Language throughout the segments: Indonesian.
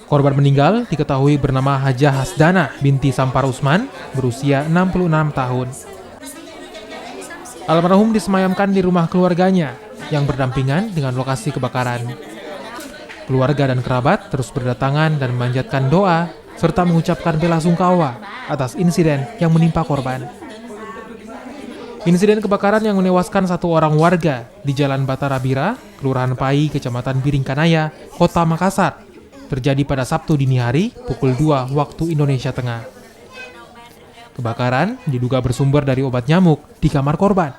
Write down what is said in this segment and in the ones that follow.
Korban meninggal diketahui bernama Hajah Hasdana binti Sampar Usman, berusia 66 tahun. Almarhum disemayamkan di rumah keluarganya yang berdampingan dengan lokasi kebakaran. Keluarga dan kerabat terus berdatangan dan memanjatkan doa serta mengucapkan bela sungkawa atas insiden yang menimpa korban. Insiden kebakaran yang menewaskan 1 orang warga di Jalan Batara Bira, Kelurahan Pai, Kecamatan Biringkanaya, Kota Makassar, terjadi pada Sabtu dini hari pukul 2 waktu Indonesia Tengah. Kebakaran diduga bersumber dari obat nyamuk di kamar korban.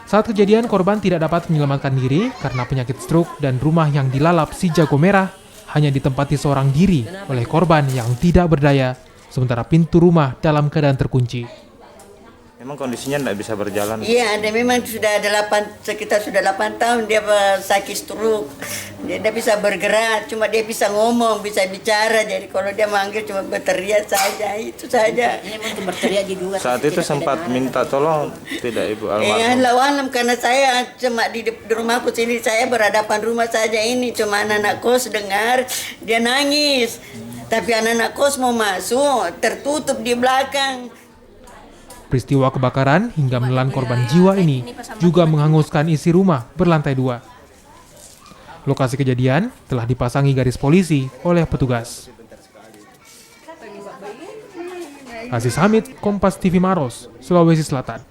Saat kejadian, korban tidak dapat menyelamatkan diri karena penyakit stroke dan rumah yang dilalap si jago merah hanya ditempati seorang diri oleh korban yang tidak berdaya, sementara pintu rumah dalam keadaan terkunci. Memang kondisinya tidak bisa berjalan? Iya, dia memang sekitar 8 tahun dia sakit stroke. Dia tidak bisa bergerak, cuma dia bisa ngomong, bisa bicara. Jadi kalau dia manggil cuma berteriak saja, itu saja. Berteriak juga. Saat itu sempat minta tolong tidak Ibu almarhum? Alam karena saya cuma di rumahku sini, saya berhadapan rumah saja ini. Cuma anak-anak kos dengar, dia nangis. Tapi anak-anak kos mau masuk, tertutup di belakang. Peristiwa kebakaran hingga menelan korban jiwa ini juga menghanguskan isi rumah berlantai 2. Lokasi kejadian telah dipasangi garis polisi oleh petugas. Aziz Hamid, Kompas TV Maros, Sulawesi Selatan.